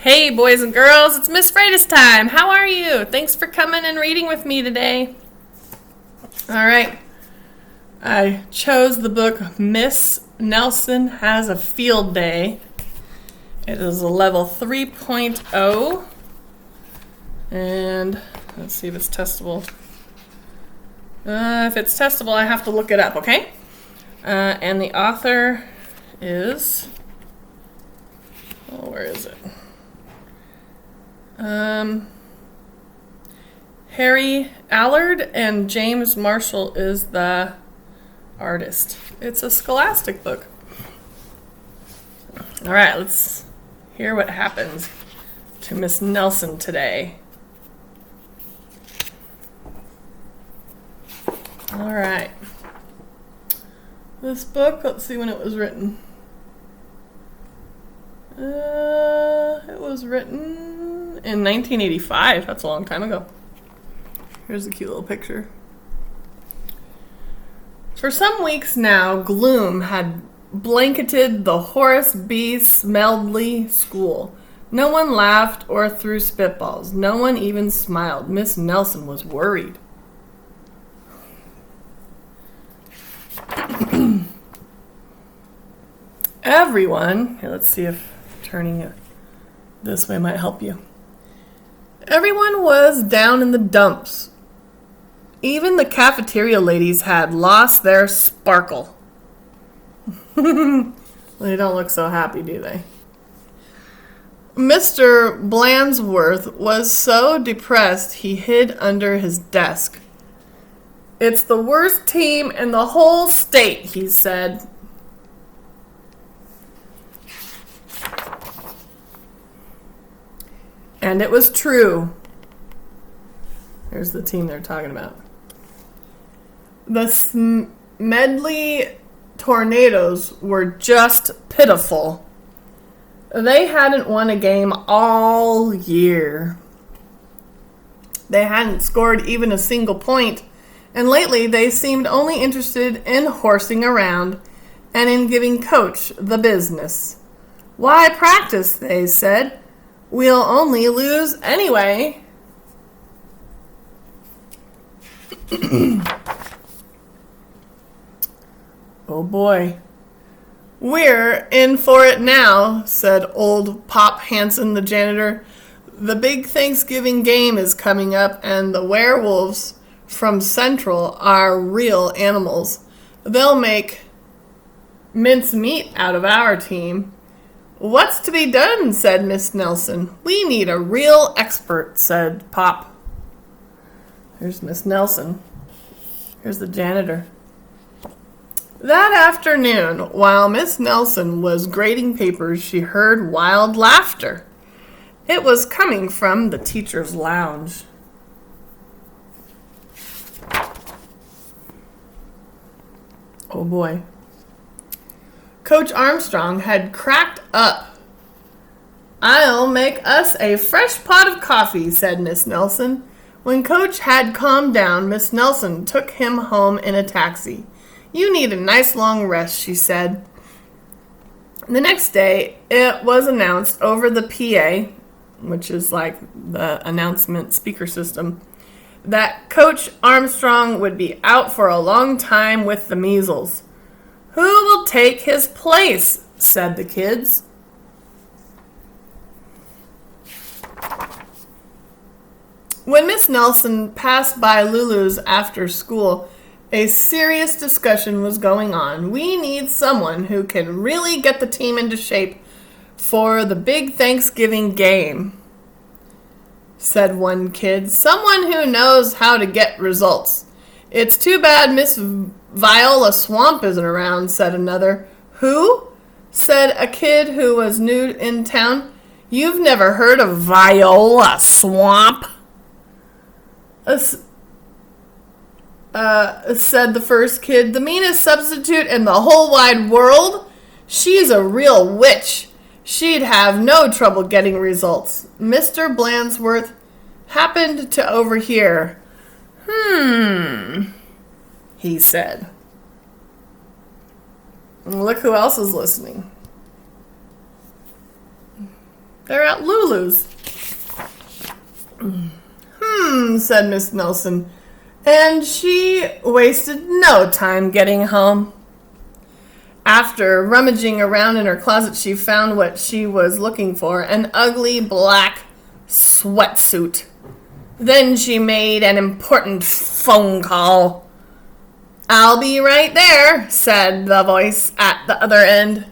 Hey, boys and girls, it's Miss Freitas time. How are you? Thanks for coming and reading with me today. All right. I chose the book Miss Nelson Has a Field Day. It is a level 3.0. And let's see if it's testable. If it's testable, I have to look it up, okay? And the author is... where is it? Harry Allard, and James Marshall is the artist. It's a scholastic book. All right, let's hear what happens to Miss Nelson today. All right. This book, let's see when it was written. It was written in 1985. That's a long time ago. Here's a cute little picture. For some weeks now, gloom had blanketed the Horace B. Smedley School. No one laughed or threw spitballs. No one even smiled. Miss Nelson was worried. Everyone, here, let's see if turning it this way might help you. Everyone was down in the dumps. Even the cafeteria ladies had lost their sparkle. They don't look so happy, do they? Mr. Blandsworth was so depressed he hid under his desk. "It's the worst team in the whole state," he said. And it was true. Here's the team they're talking about. The Smedley Tornadoes were just pitiful. They hadn't won a game all year. They hadn't scored even a single point, and lately they seemed only interested in horsing around and in giving Coach the business. "Why practice?" they said. "We'll only lose anyway." Oh boy. "We're in for it now," said old Pop Hansen, the janitor. "The big Thanksgiving game is coming up, and the werewolves from Central are real animals. They'll make mincemeat out of our team." "What's to be done?" said Miss Nelson. "We need a real expert," said Pop. Here's Miss Nelson. Here's the janitor. That afternoon, while Miss Nelson was grading papers, she heard wild laughter. It was coming from the teacher's lounge. Oh boy. Coach Armstrong had cracked up. "I'll make us a fresh pot of coffee," said Miss Nelson. When Coach had calmed down, Miss Nelson took him home in a taxi. "You need a nice long rest," she said. The next day, it was announced over the PA, which is like the announcement speaker system, that Coach Armstrong would be out for a long time with the measles. "Who will take his place?" said the kids. When Miss Nelson passed by Lulu's after school, a serious discussion was going on. "We need someone who can really get the team into shape for the big Thanksgiving game," said one kid. "Someone who knows how to get results." "It's too bad Miss Viola Swamp isn't around," said another. "Who?" said a kid who was new in town. "You've never heard of Viola Swamp?" Said the first kid. "The meanest substitute in the whole wide world? She's a real witch. She'd have no trouble getting results." Mr. Blandsworth happened to overhear. He said. Look who else is listening. They're at Lulu's. Said Miss Nelson, and she wasted no time getting home. After rummaging around in her closet, she found what she was looking for, an ugly black sweatsuit. Then she made an important phone call. "I'll be right there," said the voice at the other end.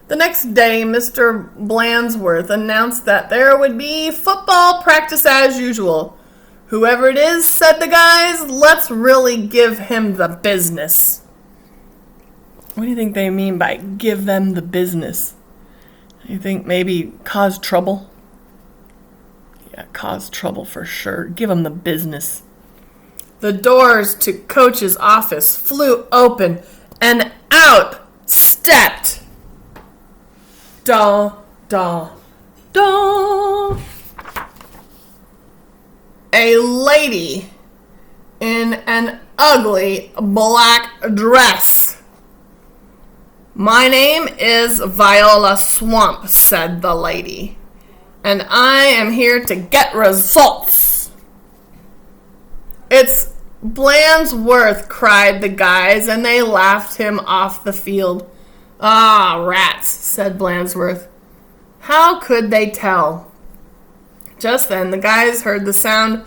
The next day, Mr. Blandsworth announced that there would be football practice as usual. "Whoever it is," said the guys, "let's really give him the business." What do you think they mean by give them the business? You think maybe cause trouble? Yeah, cause trouble for sure. Give them the business. The doors to Coach's office flew open, and out stepped da, da, da, a lady in an ugly black dress. "My name is Viola Swamp," said the lady, "and I am here to get results." "It's Blandsworth," cried the guys, and they laughed him off the field. "Ah, rats," said Blandsworth. How could they tell? Just then, the guys heard the sound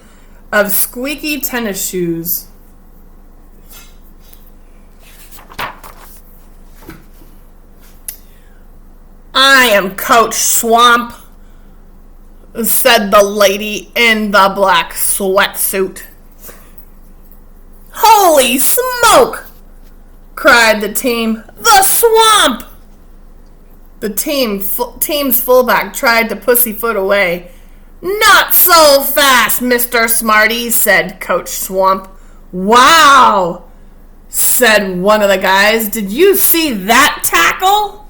of squeaky tennis shoes. "I am Coach Swamp," said the lady in the black sweatsuit. "Holy smoke!" cried the team. "The Swamp!" The team's fullback tried to pussyfoot away. "Not so fast, Mr. Smarty," said Coach Swamp. "Wow," said one of the guys. "Did you see that tackle?"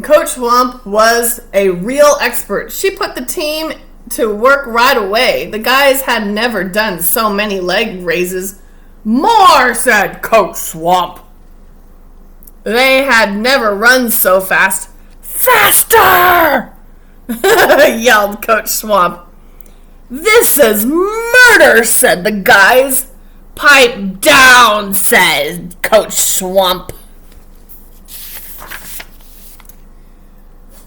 Coach Swamp was a real expert. She put the team to work right away. The guys had never done so many leg raises. "More," said Coach Swamp. They had never run so fast. "Faster!" yelled Coach Swamp. "This is murder," said the guys. "Pipe down," said Coach Swamp.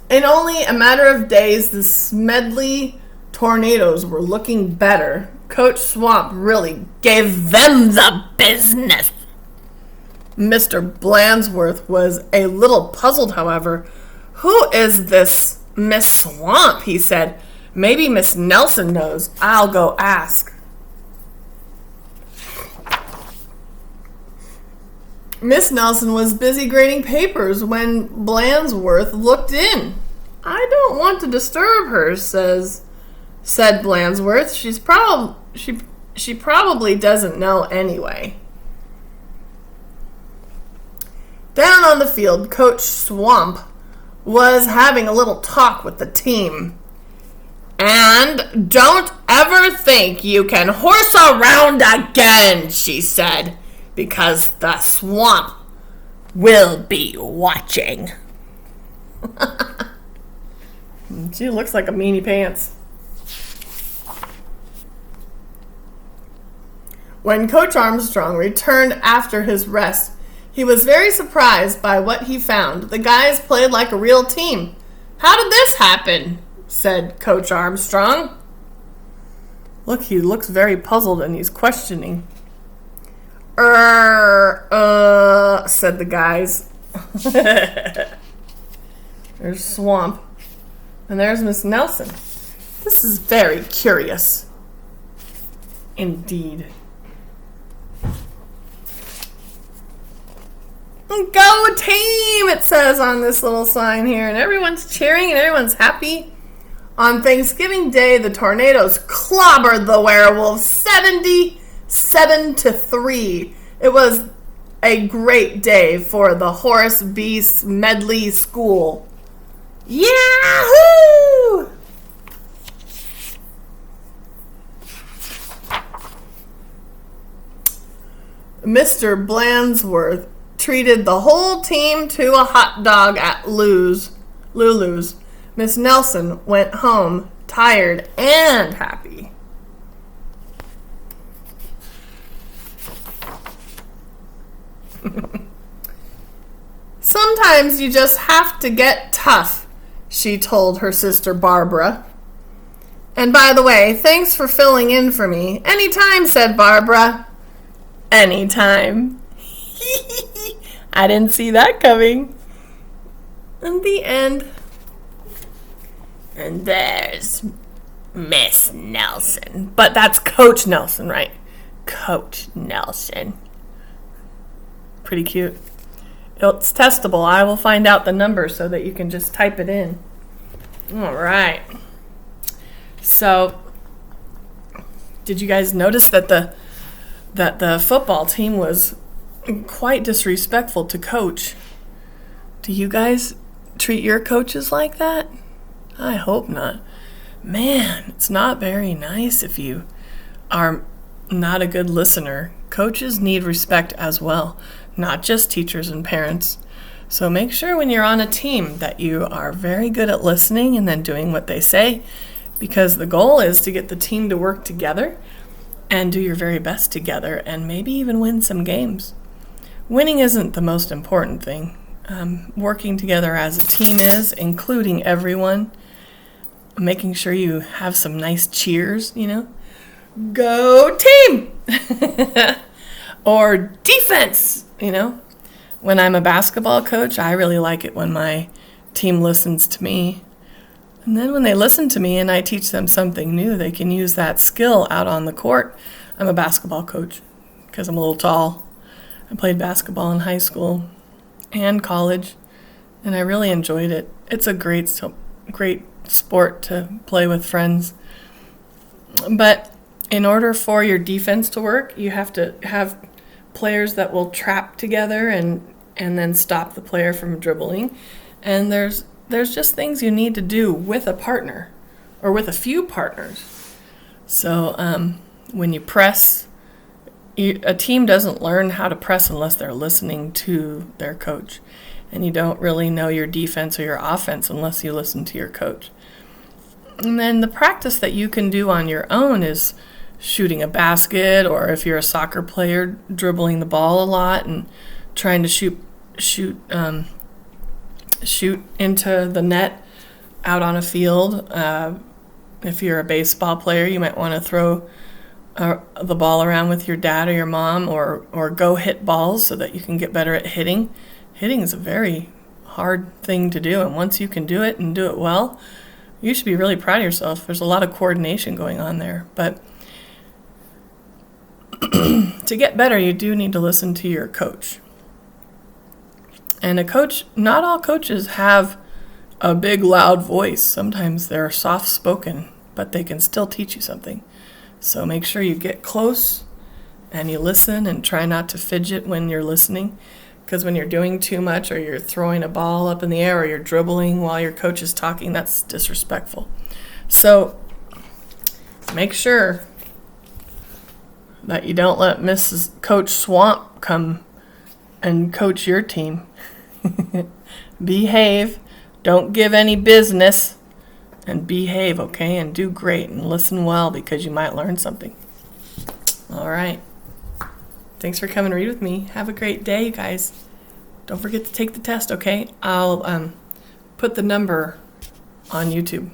In only a matter of days, the Smedley Tornadoes were looking better. Coach Swamp really gave them the business. Mr. Blandsworth was a little puzzled, however. "Who is this Miss Swamp?" he said. "Maybe Miss Nelson knows. I'll go ask." Miss Nelson was busy grading papers when Blandsworth looked in. "I don't want to disturb her," said Blandsworth. She probably doesn't know anyway." Down on the field, Coach Swamp was having a little talk with the team. "And don't ever think you can horse around again," she said, "because the Swamp will be watching." She looks like a meanie pants. When Coach Armstrong returned after his rest, he was very surprised by what he found. The guys played like a real team. "How did this happen?" said Coach Armstrong. Look, he looks very puzzled and he's questioning. Said the guys. There's Swamp. And there's Miss Nelson. This is very curious. Indeed. "Go team," it says on this little sign here, and everyone's cheering and everyone's happy. On Thanksgiving Day, the Tornadoes clobbered the Werewolves 77-3. It was a great day for the Horace B. Smedley School. Yahoo! Mr. Blandsworth treated the whole team to a hot dog at Lulu's. Miss Nelson went home tired and happy. Sometimes you just have to get tough, she told her sister Barbara. And by the way, thanks for filling in for me. Anytime, said Barbara. Anytime. I didn't see that coming. And the end. And there's Miss Nelson. But that's Coach Nelson, right? Coach Nelson. Pretty cute. It's testable. I will find out the number so that you can just type it in. All right. So, did you guys notice that the football team was quite disrespectful to Coach? Do you guys treat your coaches like that? I hope not. Man, it's not very nice if you are not a good listener. Coaches need respect as well, not just teachers and parents. So make sure when you're on a team that you are very good at listening and then doing what they say, because the goal is to get the team to work together and do your very best together and maybe even win some games. Winning isn't the most important thing. Working together as a team is, including everyone, making sure you have some nice cheers, Go team! Or defense, When I'm a basketball coach, I really like it when my team listens to me. And then when they listen to me and I teach them something new, they can use that skill out on the court. I'm a basketball coach because I'm a little tall. I played basketball in high school and college, and I really enjoyed it. It's a great sport to play with friends. But in order for your defense to work, you have to have players that will trap together and then stop the player from dribbling. And there's just things you need to do with a partner or with a few partners. So when you press, a team doesn't learn how to press unless they're listening to their coach. And you don't really know your defense or your offense unless you listen to your coach. And then the practice that you can do on your own is shooting a basket, or if you're a soccer player, dribbling the ball a lot and trying to shoot into the net out on a field. If you're a baseball player, you might want to throw the ball around with your dad or your mom, or go hit balls so that you can get better at hitting. Hitting is a very hard thing to do, and once you can do it and do it well, you should be really proud of yourself. There's a lot of coordination going on there. But to get better, you do need to listen to your coach. And a coach, not all coaches have a big, loud voice. Sometimes they're soft-spoken, but they can still teach you something. So make sure you get close and you listen and try not to fidget when you're listening. Because when you're doing too much, or you're throwing a ball up in the air, or you're dribbling while your coach is talking, that's disrespectful. So make sure that you don't let Mrs. Coach Swamp come and coach your team. Behave. Don't give any business. And behave, okay? And do great and listen well, because you might learn something. All right. Thanks for coming to read with me. Have a great day, you guys. Don't forget to take the test, okay? I'll put the number on YouTube.